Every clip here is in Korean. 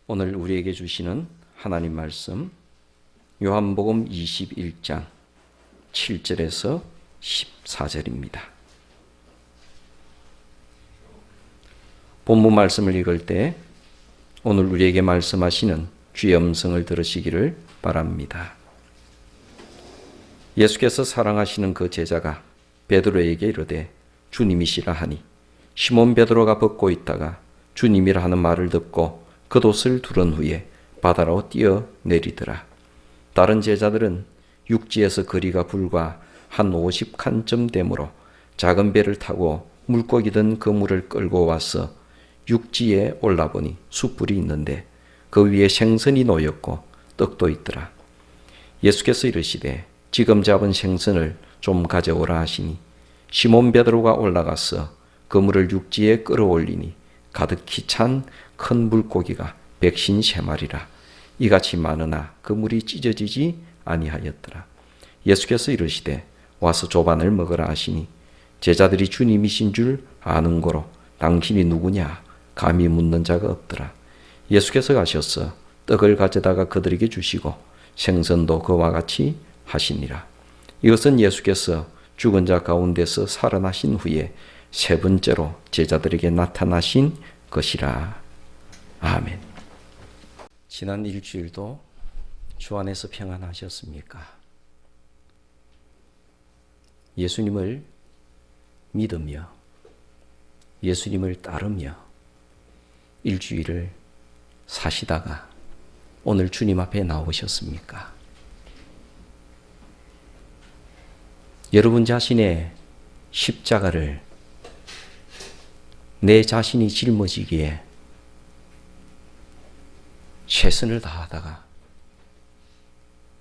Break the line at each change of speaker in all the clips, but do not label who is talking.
오늘 우리에게 주시는 하나님 말씀 요한복음 21장 7절에서 14절입니다. 본문 말씀을 읽을 때 오늘 우리에게 말씀하시는 주의 음성을 들으시기를 바랍니다. 예수께서 사랑하시는 그 제자가 베드로에게 이르되 주님이시라 하니 시몬 베드로가 벗고 있다가 주님이라 하는 말을 듣고 겉옷을 두른 후에 바다로 뛰어내리더라. 다른 제자들은 육지에서 거리가 불과 한 50칸쯤 되므로 작은 배를 타고 물고기 든 그물을 끌고 와서 육지에 올라보니 숯불이 있는데 그 위에 생선이 놓였고 떡도 있더라. 예수께서 이르시되 지금 잡은 생선을 좀 가져오라 하시니 시몬 베드로가 올라가서 그물을 육지에 끌어올리니 가득히 찬 큰 물고기가 153마리라. 이같이 많으나 그물이 찢어지지 아니하였더라. 예수께서 이르시되 와서 조반을 먹으라 하시니 제자들이 주님이신 줄 아는 고로 당신이 누구냐 감히 묻는 자가 없더라. 예수께서 가셔서 떡을 가져다가 그들에게 주시고 생선도 그와 같이 하시니라. 이것은 예수께서 죽은 자 가운데서 살아나신 후에 세 번째로 제자들에게 나타나신 것이라. 아멘. 지난 일주일도 주 안에서 평안하셨습니까? 예수님을 믿으며 예수님을 따르며 일주일을 사시다가 오늘 주님 앞에 나오셨습니까? 여러분 자신의 십자가를 내 자신이 짊어지기에 최선을 다하다가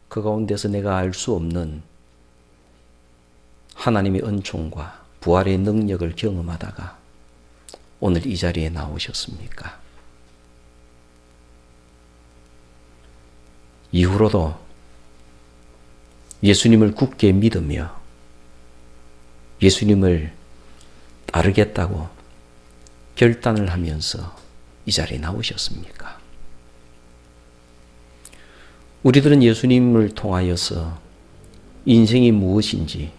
그 가운데서 내가 알 수 없는 하나님의 은총과 부활의 능력을 경험하다가 오늘 이 자리에 나오셨습니까? 이후로도 예수님을 굳게 믿으며 예수님을 따르겠다고 결단을 하면서 이 자리에 나오셨습니까? 우리들은 예수님을 통하여서 인생이 무엇인지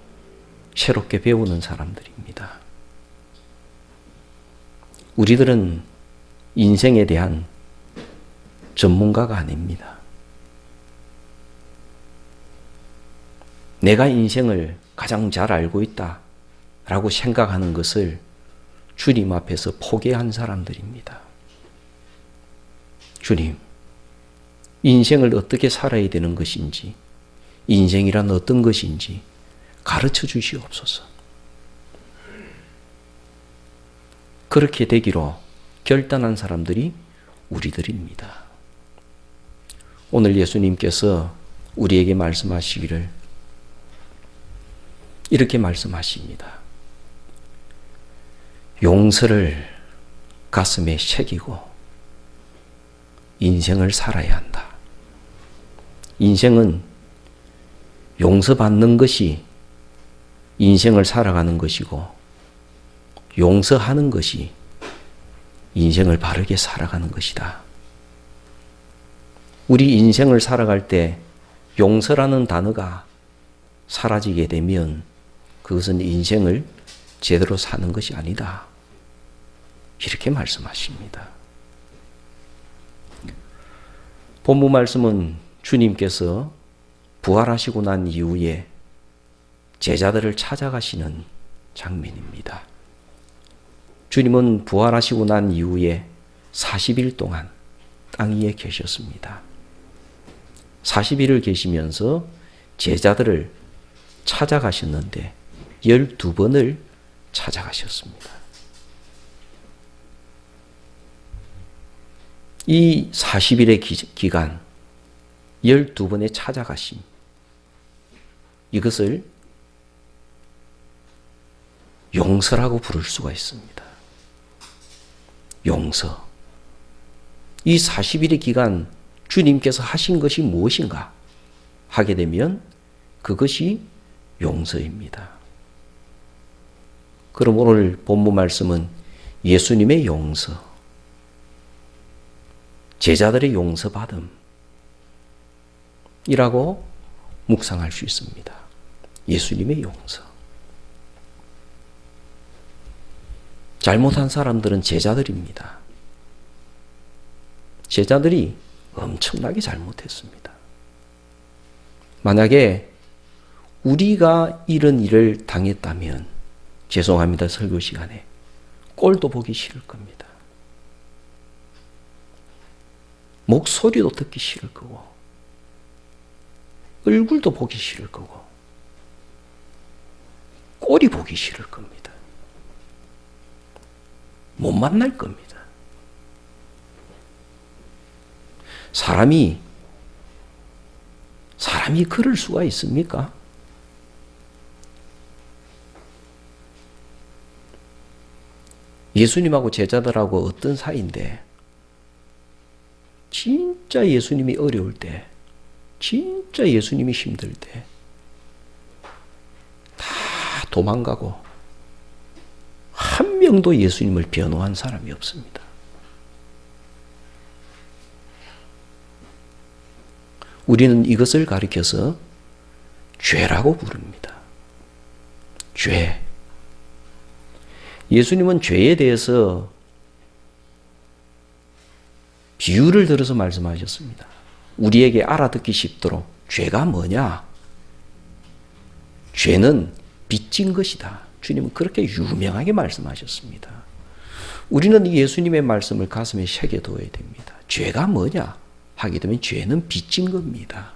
새롭게 배우는 사람들입니다. 우리들은 인생에 대한 전문가가 아닙니다. 내가 인생을 가장 잘 알고 있다라고 생각하는 것을 주님 앞에서 포기한 사람들입니다. 주님, 인생을 어떻게 살아야 되는 것인지, 인생이란 어떤 것인지 가르쳐 주시옵소서. 그렇게 되기로 결단한 사람들이 우리들입니다. 오늘 예수님께서 우리에게 말씀하시기를 이렇게 말씀하십니다. 용서를 가슴에 새기고 인생을 살아야 한다. 인생은 용서받는 것이 인생을 살아가는 것이고 용서하는 것이 인생을 바르게 살아가는 것이다. 우리 인생을 살아갈 때 용서라는 단어가 사라지게 되면 그것은 인생을 제대로 사는 것이 아니다. 이렇게 말씀하십니다. 본문 말씀은 주님께서 부활하시고 난 이후에 제자들을 찾아가시는 장면입니다. 주님은 부활하시고 난 이후에 40일 동안 땅 위에 계셨습니다. 40일을 계시면서 제자들을 찾아가셨는데 12번을 찾아가셨습니다. 이 40일의 기간 12번의 찾아가심, 이것을 용서라고 부를 수가 있습니다. 용서. 이 40일의 기간 주님께서 하신 것이 무엇인가 하게 되면 그것이 용서입니다. 그럼 오늘 본문 말씀은 예수님의 용서, 제자들의 용서받음이라고 묵상할 수 있습니다. 예수님의 용서. 잘못한 사람들은 제자들입니다. 제자들이 엄청나게 잘못했습니다. 만약에 우리가 이런 일을 당했다면 죄송합니다. 설교 시간에 꼴도 보기 싫을 겁니다. 목소리도 듣기 싫을 거고 얼굴도 보기 싫을 거고 꼴이 보기 싫을 겁니다. 못 만날 겁니다. 사람이 그럴 수가 있습니까? 예수님하고 제자들하고 어떤 사이인데 진짜 예수님이 어려울 때, 진짜 예수님이 힘들 때 다 도망가고 한 명도 예수님을 변호한 사람이 없습니다. 우리는 이것을 가리켜서 죄라고 부릅니다. 죄. 예수님은 죄에 대해서 비유를 들어서 말씀하셨습니다. 우리에게 알아듣기 쉽도록 죄가 뭐냐? 죄는 빚진 것이다. 주님은 그렇게 유명하게 말씀하셨습니다. 우리는 이 예수님의 말씀을 가슴에 새겨두어야 됩니다. 죄가 뭐냐? 하게 되면 죄는 빚진 겁니다.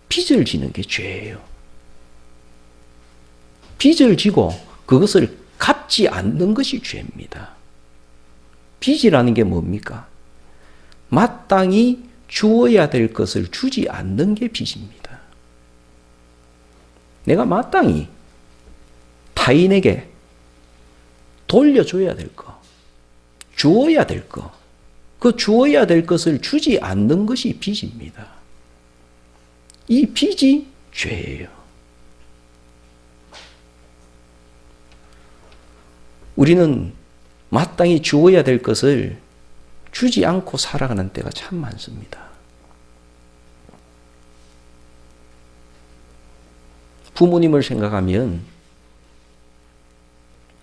빚을 지는 게 죄예요. 빚을 지고 그것을 갚지 않는 것이 죄입니다. 빚이라는 게 뭡니까? 마땅히 주어야 될 것을 주지 않는 게 빚입니다. 내가 마땅히 타인에게 돌려줘야 될 것, 주어야 될 것, 그 주어야 될 것을 주지 않는 것이 빚입니다. 이 빚이 죄예요. 우리는 마땅히 주어야 될 것을 주지 않고 살아가는 때가 참 많습니다. 부모님을 생각하면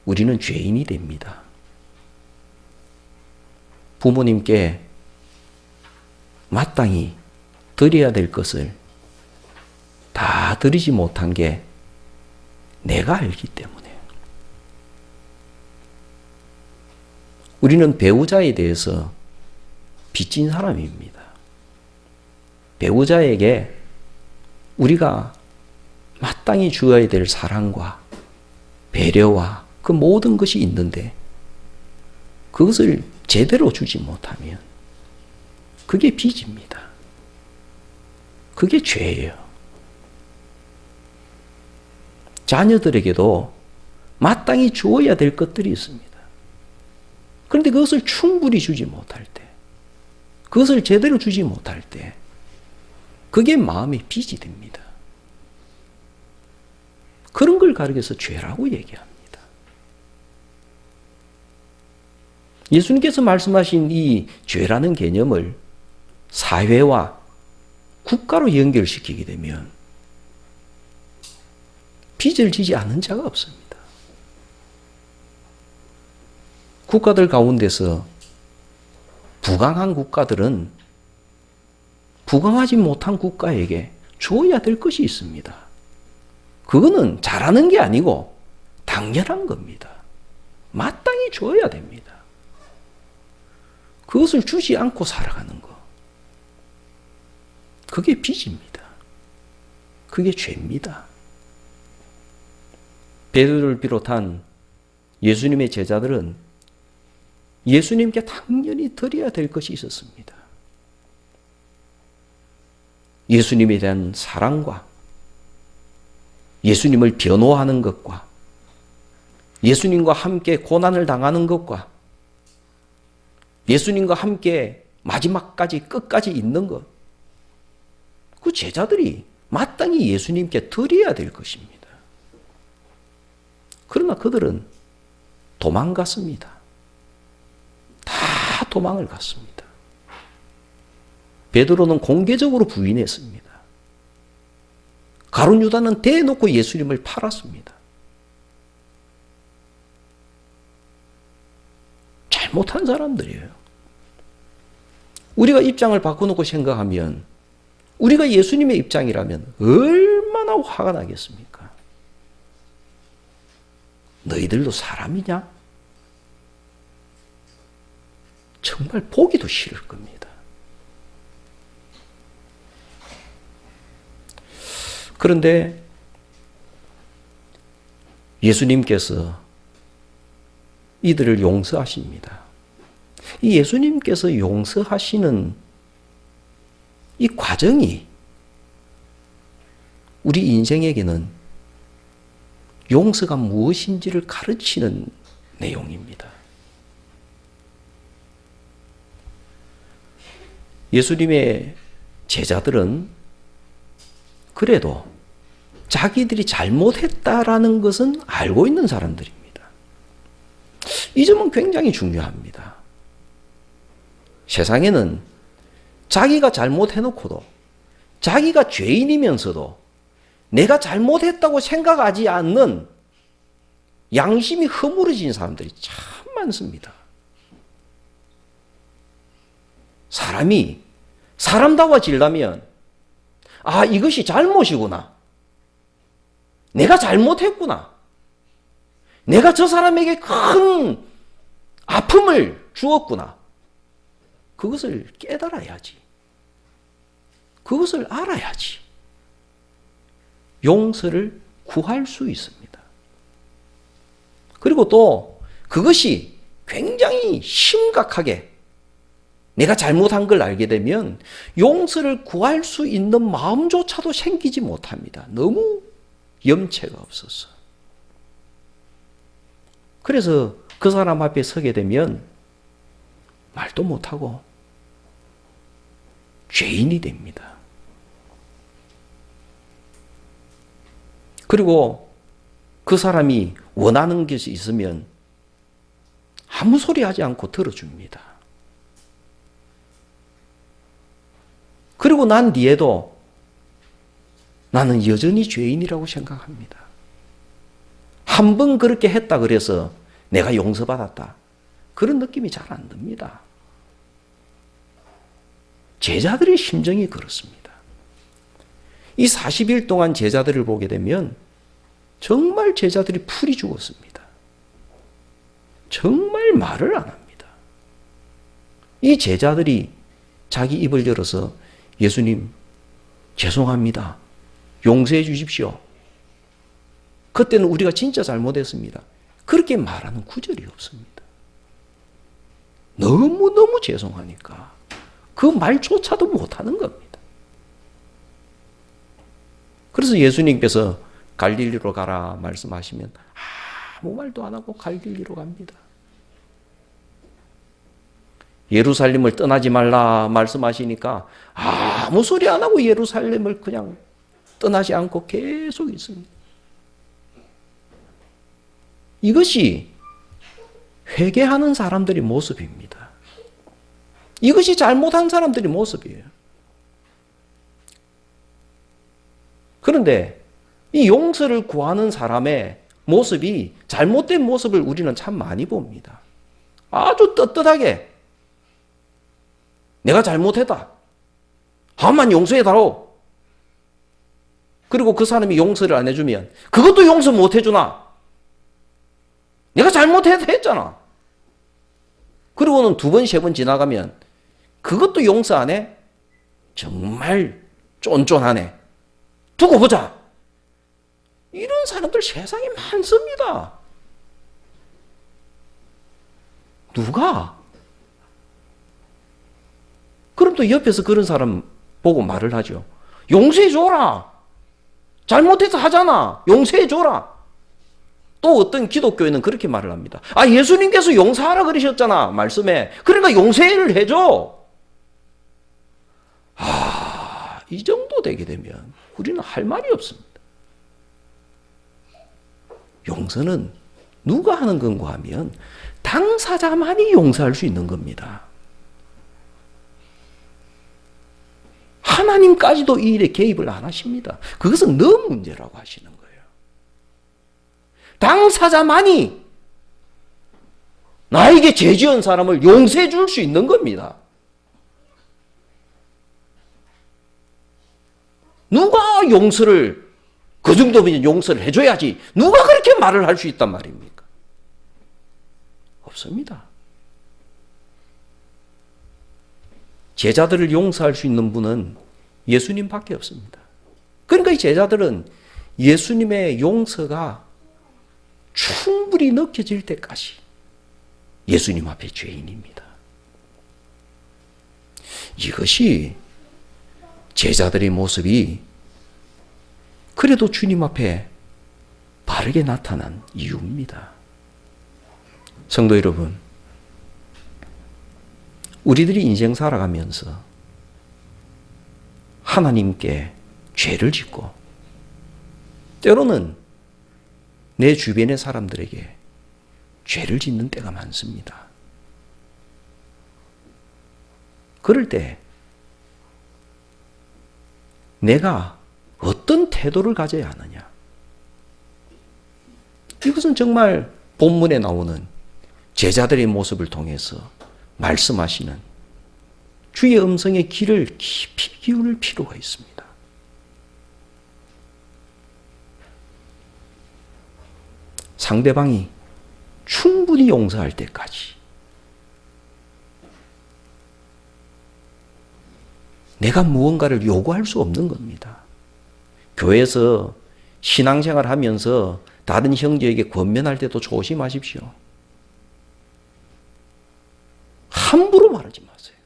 우리는 죄인이 됩니다. 부모님께 마땅히 드려야 될 것을 다 드리지 못한 게 내가 알기 때문에. 우리는 배우자에 대해서 빚진 사람입니다. 배우자에게 우리가 마땅히 주어야 될 사랑과 배려와 그 모든 것이 있는데 그것을 제대로 주지 못하면 그게 빚입니다. 그게 죄예요. 자녀들에게도 마땅히 주어야 될 것들이 있습니다. 그런데 그것을 충분히 주지 못할 때, 그것을 제대로 주지 못할 때, 그게 마음의 빚이 됩니다. 그런 걸 가리켜서 죄라고 얘기합니다. 예수님께서 말씀하신 이 죄라는 개념을 사회와 국가로 연결시키게 되면 빚을 지지 않은 자가 없습니다. 국가들 가운데서 부강한 국가들은 부강하지 못한 국가에게 줘야 될 것이 있습니다. 그거는 잘하는 게 아니고 당연한 겁니다. 마땅히 줘야 됩니다. 그것을 주지 않고 살아가는 것. 그게 빚입니다. 그게 죄입니다. 베드로를 비롯한 예수님의 제자들은 예수님께 당연히 드려야 될 것이 있었습니다. 예수님에 대한 사랑과 예수님을 변호하는 것과 예수님과 함께 고난을 당하는 것과 예수님과 함께 마지막까지 끝까지 있는 것. 그 제자들이 마땅히 예수님께 드려야 될 것입니다. 그러나 그들은 도망갔습니다. 다 도망을 갔습니다. 베드로는 공개적으로 부인했습니다. 가룟 유다는 대놓고 예수님을 팔았습니다. 잘못한 사람들이에요. 우리가 입장을 바꿔놓고 생각하면 우리가 예수님의 입장이라면 얼마나 화가 나겠습니까? 너희들도 사람이냐? 정말 보기도 싫을 겁니다. 그런데 예수님께서 이들을 용서하십니다. 이 예수님께서 용서하시는 이 과정이 우리 인생에게는 용서가 무엇인지를 가르치는 내용입니다. 예수님의 제자들은 그래도 자기들이 잘못했다라는 것은 알고 있는 사람들입니다. 이 점은 굉장히 중요합니다. 세상에는 자기가 잘못해놓고도 자기가 죄인이면서도 내가 잘못했다고 생각하지 않는 양심이 허물어진 사람들이 참 많습니다. 사람이 사람다워지려면 아, 이것이 잘못이구나. 내가 잘못했구나. 내가 저 사람에게 큰 아픔을 주었구나. 그것을 깨달아야지. 그것을 알아야지. 용서를 구할 수 있습니다. 그리고 또 그것이 굉장히 심각하게 내가 잘못한 걸 알게 되면 용서를 구할 수 있는 마음조차도 생기지 못합니다. 너무 염치가 없어서. 그래서 그 사람 앞에 서게 되면 말도 못하고 죄인이 됩니다. 그리고 그 사람이 원하는 것이 있으면 아무 소리 하지 않고 들어줍니다. 그리고 난 뒤에도 나는 여전히 죄인이라고 생각합니다. 한 번 그렇게 했다 그래서 내가 용서받았다. 그런 느낌이 잘 안 듭니다. 제자들의 심정이 그렇습니다. 이 40일 동안 제자들을 보게 되면 정말 제자들이 풀이 죽었습니다. 정말 말을 안 합니다. 이 제자들이 자기 입을 열어서 예수님, 죄송합니다. 용서해 주십시오. 그때는 우리가 진짜 잘못했습니다. 그렇게 말하는 구절이 없습니다. 너무너무 죄송하니까 그 말조차도 못하는 겁니다. 그래서 예수님께서 갈릴리로 가라 말씀하시면 아무 말도 안 하고 갈릴리로 갑니다. 예루살렘을 떠나지 말라 말씀하시니까 아무 소리 안 하고 예루살렘을 그냥 떠나지 않고 계속 있습니다. 이것이 회개하는 사람들의 모습입니다. 이것이 잘못한 사람들의 모습이에요. 그런데 이 용서를 구하는 사람의 모습이 잘못된 모습을 우리는 참 많이 봅니다. 아주 떳떳하게 내가 잘못했다. 한번 용서해다오. 그리고 그 사람이 용서를 안 해주면 그것도 용서 못 해주나? 내가 잘못했잖아. 그리고는 두 번, 세 번 지나가면 그것도 용서 안 해? 정말 쫀쫀하네. 두고 보자. 이런 사람들 세상에 많습니다. 누가? 그럼 또 옆에서 그런 사람 보고 말을 하죠. 용서해줘라. 잘못해서 하잖아. 용서해줘라. 또 어떤 기독교에는 그렇게 말을 합니다. 아, 예수님께서 용서하라 그러셨잖아. 말씀에. 그러니까 용서를 해줘. 아, 이 정도 되게 되면 우리는 할 말이 없습니다. 용서는 누가 하는 건가 하면 당사자만이 용서할 수 있는 겁니다. 하나님까지도 이 일에 개입을 안 하십니다. 그것은 너 문제라고 하시는 거예요. 당사자만이 나에게 죄 지은 사람을 용서해 줄 수 있는 겁니다. 누가 용서를, 그 정도면 용서를 해줘야지 누가 그렇게 말을 할 수 있단 말입니까? 없습니다. 제자들을 용서할 수 있는 분은 예수님밖에 없습니다. 그러니까 이 제자들은 예수님의 용서가 충분히 느껴질 때까지 예수님 앞에 죄인입니다. 이것이 제자들의 모습이 그래도 주님 앞에 바르게 나타난 이유입니다. 성도 여러분, 우리들이 인생 살아가면서 하나님께 죄를 짓고 때로는 내 주변의 사람들에게 죄를 짓는 때가 많습니다. 그럴 때 내가 어떤 태도를 가져야 하느냐? 이것은 정말 본문에 나오는 제자들의 모습을 통해서 말씀하시는 주의 음성에 귀를 깊이 기울일 필요가 있습니다. 상대방이 충분히 용서할 때까지 내가 무언가를 요구할 수 없는 겁니다. 교회에서 신앙생활 하면서 다른 형제에게 권면할 때도 조심하십시오. 함부로 말하지 마세요.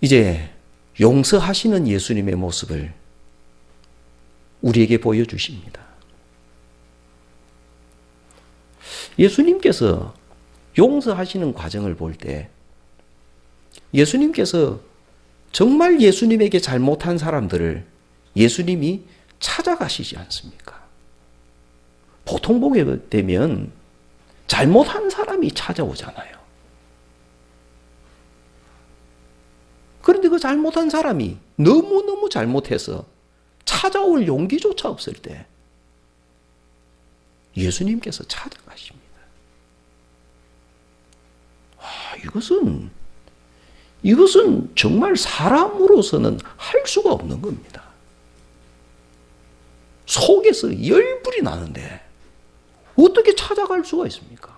이제 용서하시는 예수님의 모습을 우리에게 보여주십니다. 예수님께서 용서하시는 과정을 볼 때 예수님께서 정말 예수님에게 잘못한 사람들을 예수님이 찾아가시지 않습니까? 보통 보게 되면 잘못한 사람이 찾아오잖아요. 그런데 그 잘못한 사람이 너무너무 잘못해서 찾아올 용기조차 없을 때 예수님께서 찾아가십니다. 이것은 정말 사람으로서는 할 수가 없는 겁니다. 속에서 열불이 나는데 어떻게 찾아갈 수가 있습니까?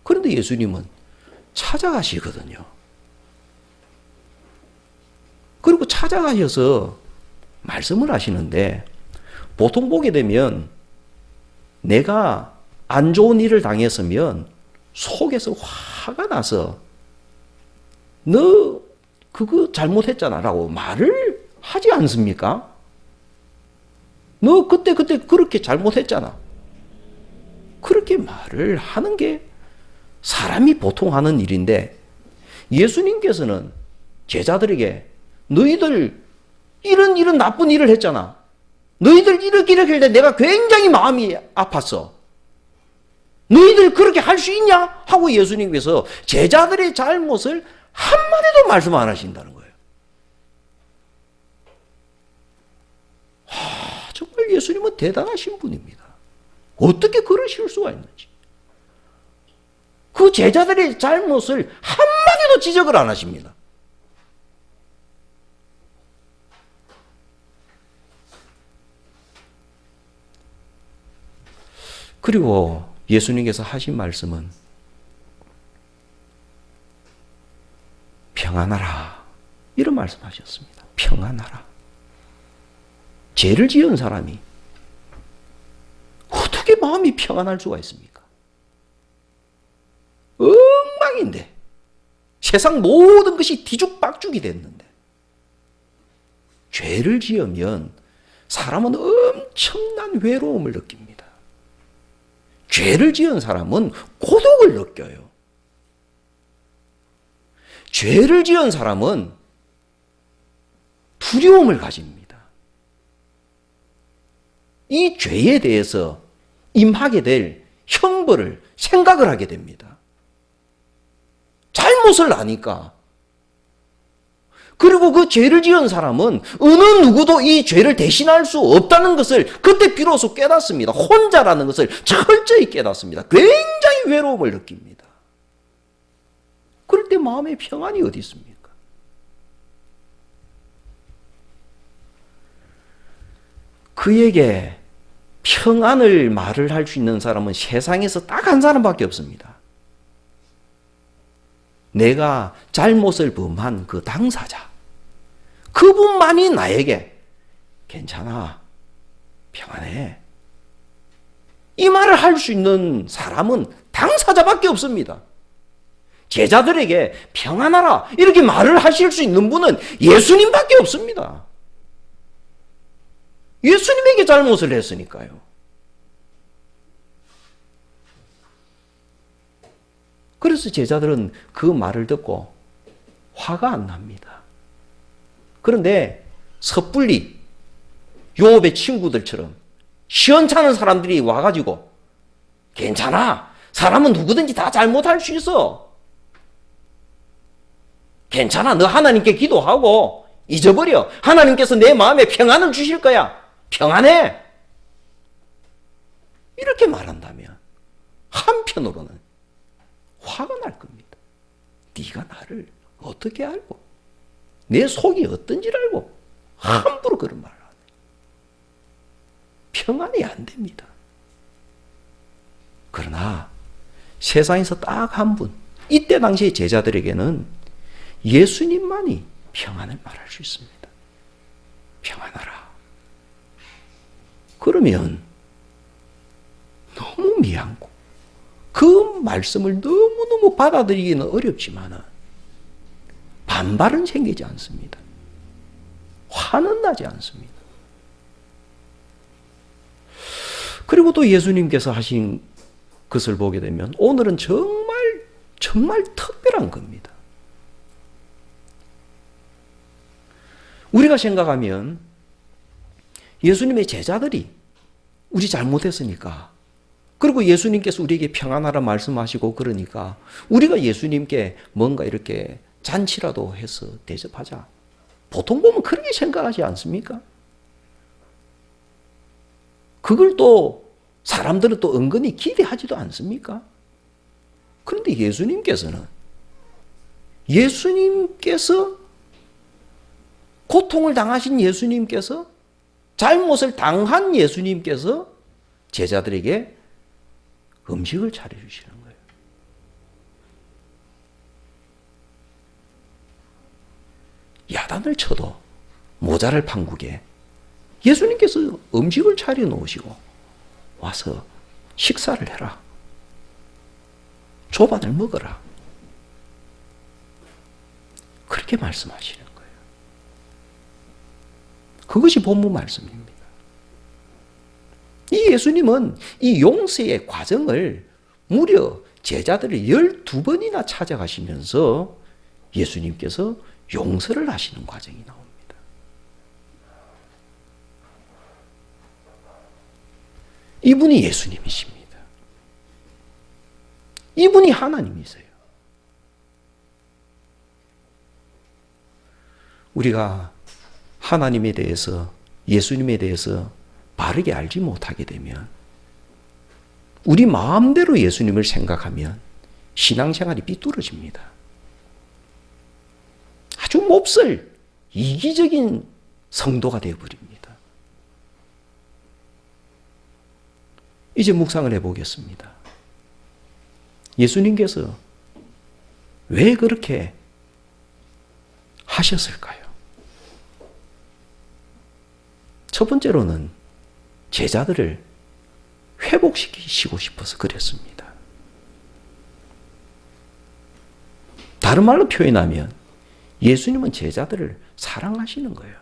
그런데 예수님은 찾아가시거든요. 그리고 찾아가셔서 말씀을 하시는데 보통 보게 되면 내가 안 좋은 일을 당했으면 속에서 화가 나서 너 그거 잘못했잖아 라고 말을 하지 않습니까? 너 그때 그렇게 잘못했잖아. 그렇게 말을 하는 게 사람이 보통 하는 일인데 예수님께서는 제자들에게 너희들 이런 나쁜 일을 했잖아. 너희들 이렇게 했는데 내가 굉장히 마음이 아팠어. 너희들 그렇게 할 수 있냐? 하고 예수님께서 제자들의 잘못을 한마디도 말씀 안 하신다는 거예요. 정말 예수님은 대단하신 분입니다. 어떻게 그러실 수가 있는지. 그 제자들의 잘못을 한마디도 지적을 안 하십니다. 그리고 예수님께서 하신 말씀은 평안하라 이런 말씀하셨습니다. 평안하라. 죄를 지은 사람이 어떻게 마음이 평안할 수가 있습니까? 엉망인데 세상 모든 것이 뒤죽박죽이 됐는데 죄를 지으면 사람은 엄청난 외로움을 느낍니다. 죄를 지은 사람은 고독을 느껴요. 죄를 지은 사람은 두려움을 가집니다. 이 죄에 대해서 임하게 될 형벌을 생각을 하게 됩니다. 잘못을 아니까. 그리고 그 죄를 지은 사람은 어느 누구도 이 죄를 대신할 수 없다는 것을 그때 비로소 깨닫습니다. 혼자라는 것을 철저히 깨닫습니다. 굉장히 외로움을 느낍니다. 그럴 때 마음의 평안이 어디 있습니까? 그에게 평안을 말을 할 수 있는 사람은 세상에서 딱 한 사람밖에 없습니다. 내가 잘못을 범한 그 당사자, 그분만이 나에게 괜찮아, 평안해, 이 말을 할 수 있는 사람은 당사자밖에 없습니다. 제자들에게 평안하라 이렇게 말을 하실 수 있는 분은 예수님밖에 없습니다. 예수님에게 잘못을 했으니까요. 그래서 제자들은 그 말을 듣고 화가 안 납니다. 그런데 섣불리 요업의 친구들처럼 시원찮은 사람들이 와가지고 괜찮아, 사람은 누구든지 다 잘못할 수 있어, 괜찮아, 너 하나님께 기도하고 잊어버려, 하나님께서 내 마음에 평안을 주실 거야, 평안해, 이렇게 말한다면 한편으로는 화가 날 겁니다. 네가 나를 어떻게 알고, 내 속이 어떤지를 알고 함부로 그런 말을 하네. 평안이 안 됩니다. 그러나 세상에서 딱 한 분, 이때 당시의 제자들에게는 예수님만이 평안을 말할 수 있습니다. 평안하라. 그러면 너무 미안고 그 말씀을 너무너무 받아들이기는 어렵지만 반발은 생기지 않습니다. 화는 나지 않습니다. 그리고 또 예수님께서 하신 것을 보게 되면 오늘은 정말 특별한 겁니다. 우리가 생각하면 예수님의 제자들이 우리 잘못했으니까, 그리고 예수님께서 우리에게 평안하라 말씀하시고 그러니까 우리가 예수님께 뭔가 이렇게 잔치라도 해서 대접하자, 보통 보면 그렇게 생각하지 않습니까? 그걸 또 사람들은 또 은근히 기대하지도 않습니까? 그런데 예수님께서 고통을 당하신 예수님께서, 잘못을 당한 예수님께서 제자들에게 음식을 차려주시는 거예요. 야단을 쳐도 모자랄 판국에 예수님께서 음식을 차려 놓으시고 와서 식사를 해라, 조반을 먹어라, 그렇게 말씀하시는 거예요. 그것이 본문 말씀입니다. 이 예수님은 이 용서의 과정을 무려 제자들을 12번이나 찾아가시면서 예수님께서 용서를 하시는 과정이 나옵니다. 이분이 예수님이십니다. 이분이 하나님이세요. 우리가 하나님에 대해서, 예수님에 대해서 바르게 알지 못하게 되면, 우리 마음대로 예수님을 생각하면 신앙생활이 삐뚤어집니다. 아주 몹쓸 이기적인 성도가 되어버립니다. 이제 묵상을 해보겠습니다. 예수님께서 왜 그렇게 하셨을까요? 첫 번째로는 제자들을 회복시키시고 싶어서 그랬습니다. 다른 말로 표현하면 예수님은 제자들을 사랑하시는 거예요.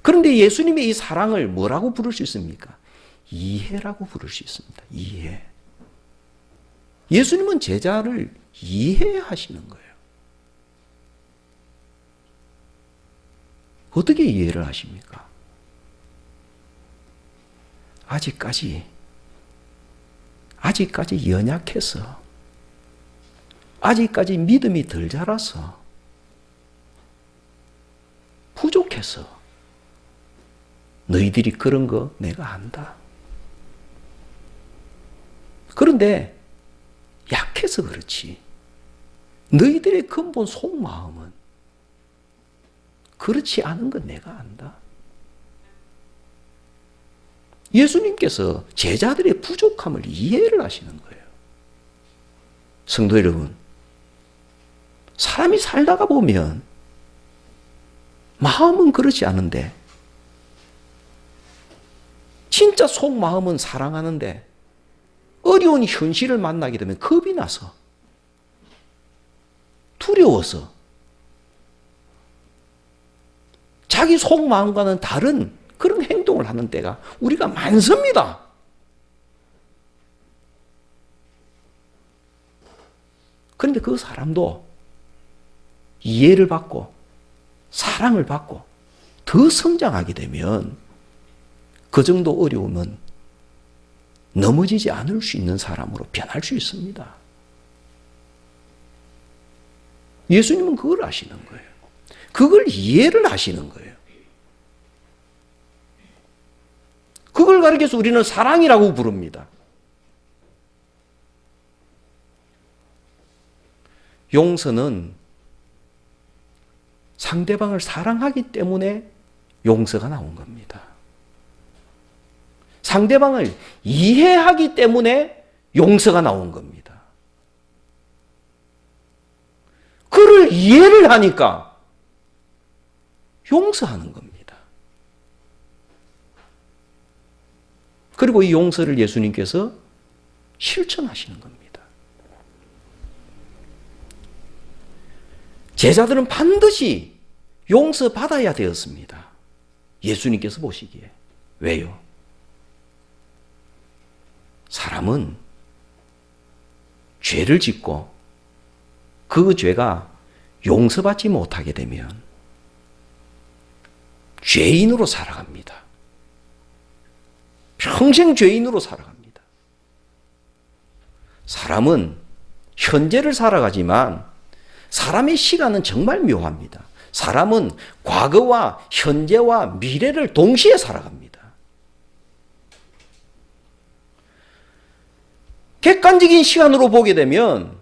그런데 예수님의 이 사랑을 뭐라고 부를 수 있습니까? 이해라고 부를 수 있습니다. 이해. 예수님은 제자를 이해하시는 거예요. 어떻게 이해를 하십니까? 아직까지 연약해서, 아직까지 믿음이 덜 자라서, 부족해서, 너희들이 그런 거 내가 안다. 그런데 약해서 그렇지, 너희들의 근본 속마음은 그렇지 않은 건 내가 안다. 예수님께서 제자들의 부족함을 이해를 하시는 거예요. 성도 여러분, 사람이 살다가 보면 마음은 그렇지 않은데, 진짜 속마음은 사랑하는데 어려운 현실을 만나게 되면 겁이 나서, 두려워서, 자기 속마음과는 다른 그런 행동을 하는 때가 우리가 많습니다. 그런데 그 사람도 이해를 받고 사랑을 받고 더 성장하게 되면 그 정도 어려움은 넘어지지 않을 수 있는 사람으로 변할 수 있습니다. 예수님은 그걸 아시는 거예요. 그걸 이해를 하시는 거예요. 그걸 가리켜서 우리는 사랑이라고 부릅니다. 용서는 상대방을 사랑하기 때문에 용서가 나온 겁니다. 상대방을 이해하기 때문에 용서가 나온 겁니다. 그를 이해를 하니까 용서하는 겁니다. 그리고 이 용서를 예수님께서 실천하시는 겁니다. 제자들은 반드시 용서받아야 되었습니다. 예수님께서 보시기에. 왜요? 사람은 죄를 짓고 그 죄가 용서받지 못하게 되면 죄인으로 살아갑니다. 평생 죄인으로 살아갑니다. 사람은 현재를 살아가지만 사람의 시간은 정말 묘합니다. 사람은 과거와 현재와 미래를 동시에 살아갑니다. 객관적인 시간으로 보게 되면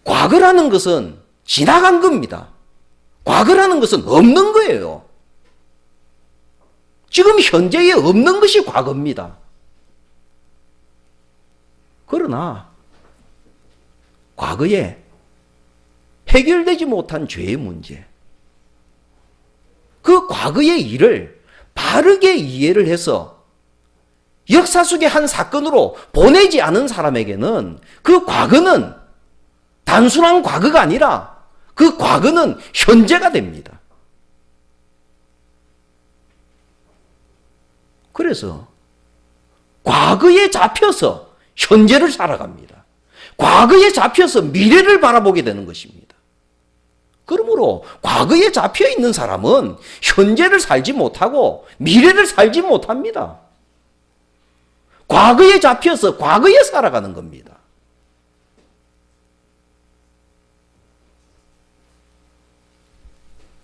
과거라는 것은 지나간 겁니다. 과거라는 것은 없는 거예요. 지금 현재에 없는 것이 과거입니다. 그러나 과거에 해결되지 못한 죄의 문제, 그 과거의 일을 바르게 이해를 해서 역사 속의 한 사건으로 보내지 않은 사람에게는 그 과거는 단순한 과거가 아니라 그 과거는 현재가 됩니다. 그래서 과거에 잡혀서 현재를 살아갑니다. 과거에 잡혀서 미래를 바라보게 되는 것입니다. 그러므로 과거에 잡혀 있는 사람은 현재를 살지 못하고 미래를 살지 못합니다. 과거에 잡혀서 과거에 살아가는 겁니다.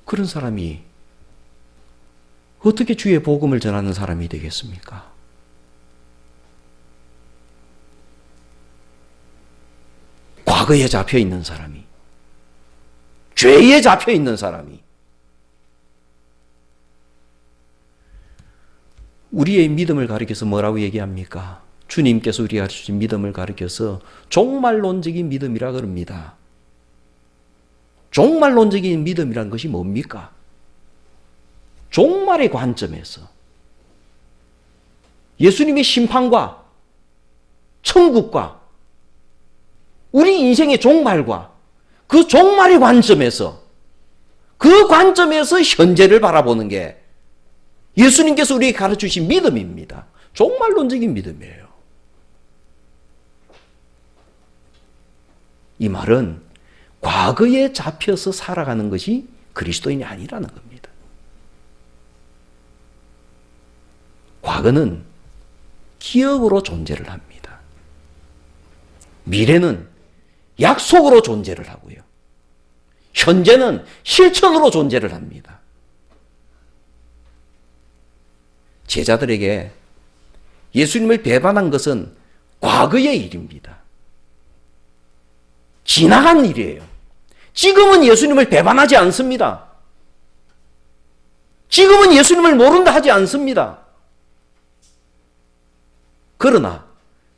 그런 사람이 어떻게 주의 복음을 전하는 사람이 되겠습니까? 과거에 잡혀 있는 사람이, 죄에 잡혀 있는 사람이 우리의 믿음을 가리켜서 뭐라고 얘기합니까? 주님께서 우리가 주신 믿음을 가리켜서 종말론적인 믿음이라 그럽니다. 종말론적인 믿음이란 것이 뭡니까? 종말의 관점에서 예수님의 심판과 천국과 우리 인생의 종말과 그 종말의 관점에서, 그 관점에서 현재를 바라보는 게 예수님께서 우리에게 가르쳐주신 믿음입니다. 종말론적인 믿음이에요. 이 말은 과거에 잡혀서 살아가는 것이 그리스도인이 아니라는 겁니다. 과거는 기억으로 존재를 합니다. 미래는 약속으로 존재를 하고요. 현재는 실천으로 존재를 합니다. 제자들에게 예수님을 배반한 것은 과거의 일입니다. 지나간 일이에요. 지금은 예수님을 배반하지 않습니다. 지금은 예수님을 모른다 하지 않습니다. 그러나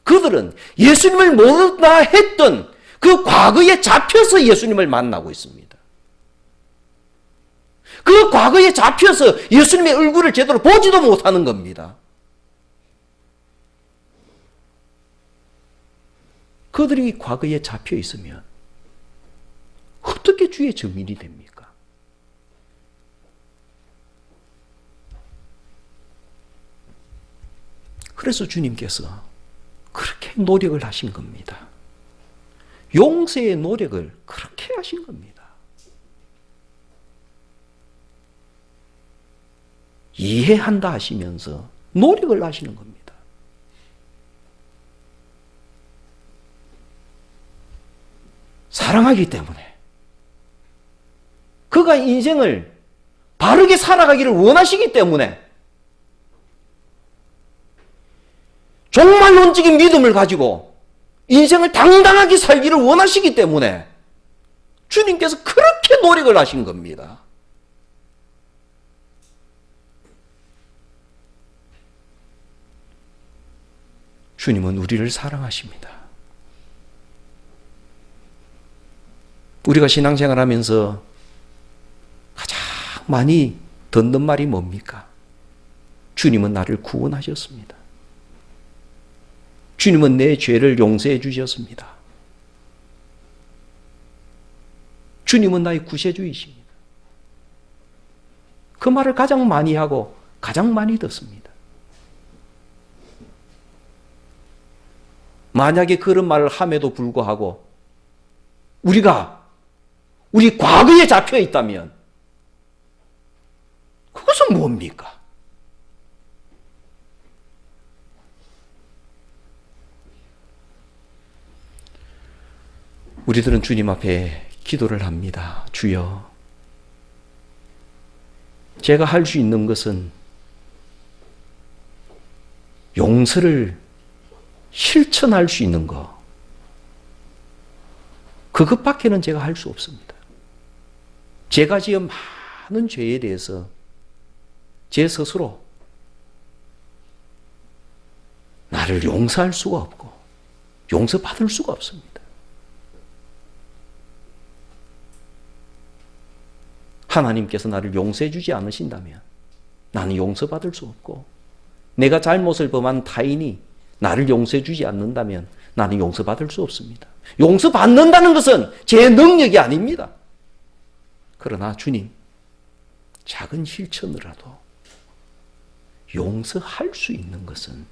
그들은 예수님을 모른다 했던 그 과거에 잡혀서 예수님을 만나고 있습니다. 그 과거에 잡혀서 예수님의 얼굴을 제대로 보지도 못하는 겁니다. 그들이 과거에 잡혀 있으면 어떻게 주의 증인이 됩니까? 그래서 주님께서 그렇게 노력을 하신 겁니다. 용서의 노력을 그렇게 하신 겁니다. 이해한다 하시면서 노력을 하시는 겁니다. 사랑하기 때문에 그가 인생을 바르게 살아가기를 원하시기 때문에 종말론적인 믿음을 가지고 인생을 당당하게 살기를 원하시기 때문에 주님께서 그렇게 노력을 하신 겁니다. 주님은 우리를 사랑하십니다. 우리가 신앙생활하면서 가장 많이 듣는 말이 뭡니까? 주님은 나를 구원하셨습니다. 주님은 내 죄를 용서해 주셨습니다. 주님은 나의 구세주이십니다. 그 말을 가장 많이 하고 가장 많이 듣습니다. 만약에 그런 말을 함에도 불구하고 우리 과거에 잡혀 있다면 그것은 뭡니까? 우리들은 주님 앞에 기도를 합니다. 주여, 제가 할 수 있는 것은 용서를 실천할 수 있는 것, 그것밖에는 제가 할 수 없습니다. 제가 지은 많은 죄에 대해서 제 스스로 나를 용서할 수가 없고 용서받을 수가 없습니다. 하나님께서 나를 용서해 주지 않으신다면 나는 용서받을 수 없고, 내가 잘못을 범한 타인이 나를 용서해 주지 않는다면 나는 용서받을 수 없습니다. 용서받는다는 것은 제 능력이 아닙니다. 그러나 주님, 작은 실천이라도 용서할 수 있는 것은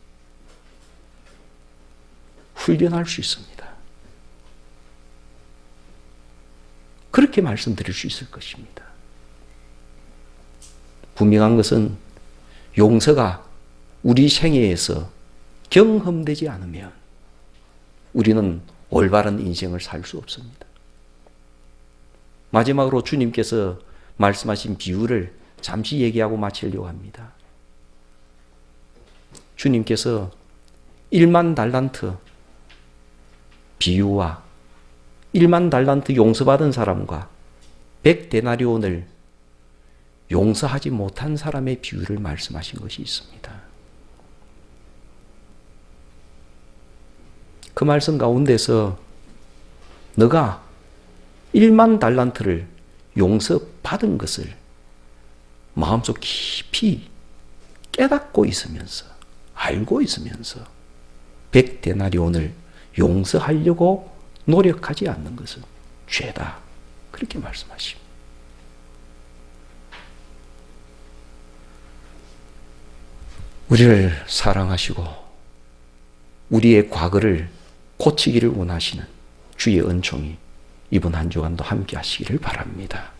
훈련할 수 있습니다. 그렇게 말씀드릴 수 있을 것입니다. 분명한 것은 용서가 우리 생애에서 경험되지 않으면 우리는 올바른 인생을 살 수 없습니다. 마지막으로 주님께서 말씀하신 비유를 잠시 얘기하고 마치려고 합니다. 주님께서 1만 달란트 비유와 1만 달란트 용서받은 사람과 100데나리온을 용서하지 못한 사람의 비유를 말씀하신 것이 있습니다. 그 말씀 가운데서 너가 1만 달란트를 용서받은 것을 마음속 깊이 깨닫고 있으면서, 알고 있으면서 100데나리온을 용서하려고 노력하지 않는 것은 죄다, 그렇게 말씀하십니다. 우리를 사랑하시고 우리의 과거를 고치기를 원하시는 주의 은총이 이번 한 주간도 함께 하시기를 바랍니다.